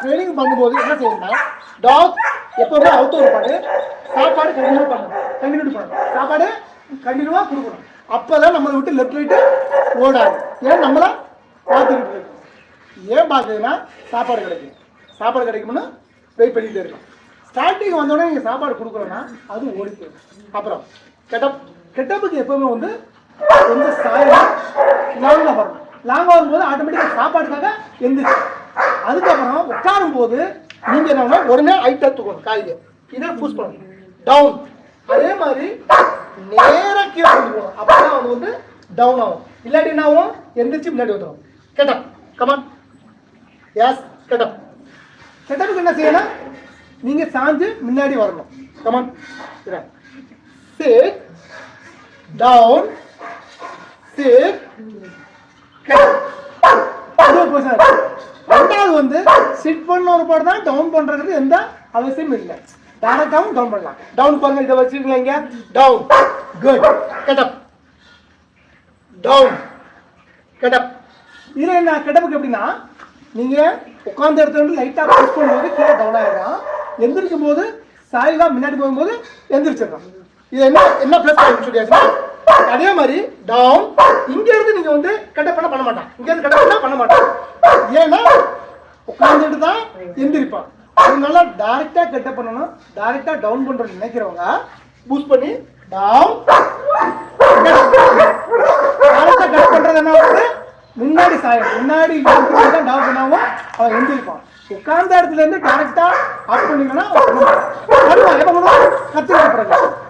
Training பண்ணும்போது என்ன செய்யணும்னா டாக் எப்பவுமே அவுத்து இருப்பாரு, சாப்பாடு கண்டினியூ பண்ணணும், சாப்பாடு கண்டினியூவாக கொடுக்கணும். அப்போதான் நம்மளை விட்டு லெஃப்ட் ரைட்டு ஓடாது. ஏன் நம்மளை பார்த்துக்கிட்டு இருக்கோம். ஏன் பார்க்குதுன்னா சாப்பாடு கிடைக்கும், சாப்பாடு கிடைக்கும்னு வெயிட் பண்ணிகிட்டே இருக்கும். ஸ்டார்டிங் வந்தோடனே நீங்கள் சாப்பாடு கொடுக்கலன்னா அது ஓடி போயிடும். அப்புறம் கெட்டப்புக்கு எப்பவுமே வந்து சாயம் லாங்காக வரணும். லாங்காக வரும்போது ஆட்டோமேட்டிக்காக சாப்பாடுக்காக எந்திரிச்சு அதுக்கப்புறம் உட்காரும் போது நீங்கள் என்ன உடனே ஹைட்டாக தூக்கணும், காய்க்கு இதை புஷ் பண்ணணும் டவுன். அதே மாதிரி நேராக கீழே கொண்டு போகணும். அப்போ தான் அது வந்து டவுன் ஆகும். இல்லாட்டி என்ன ஆகும், எந்திரிச்சு முன்னாடி வந்துடும். கெட்டப் கமான் எஸ் கெட்டப்புக்கு என்ன செய்யணும், நீங்கள் சாஞ்சு முன்னாடி வரணும். கமான் சிட் டவுன் சிட் ரெண்டாவது வந்து சிட் பண்ண ஒரு பாடு தான், டவுன் பண்றது எந்த அவசியம் இல்லை. டைரக்டாவும் டவுன் பண்ணலாம். டவுன் பாருங்க, இதை வச்சுக்கலாம் இங்க down good getup down getup. இதுல என்ன கெட்டப்புக்கு எப்படின்னா நீங்க உட்கார்ந்த இடத்துல வந்து லைட்டா புஷ் பண்ணும்போது கீழே டவுன் ஆயிடும், எந்திரிக்கும் போது சாய்வா முன்னாடி போகும்போது எந்திரிச்சிடலாம். இது என்ன பிளஸ் சொல்லியாச்சு. அதே மாதிரி டவுன் இங்க இருந்து நீங்க வந்து கெட்டப் பண்ண மாட்டான், இங்க இருந்து கெட்டப் பண்ண மாட்டான். ஏன்னா உட்கார்ந்துட்டு தான் எந்திரிப்பான். அதனால டைரக்டா கெட்டப் பண்ணணும். டைரக்டா டவுன் பண்றது நினைக்கிறவங்க பூஸ்ட் பண்ணி டவுன். டைரக்டா கட் பண்றது என்ன ஆகுது, முன்னாடி சாயம் முன்னாடி தான் டவுன் பண்ணாவும் அவன் எந்திரிப்பான். உட்கார்ந்த இடத்துல இருந்து டைரக்டா அப் பண்ணீங்கன்னா எப்ப கத்துக்கிட்டு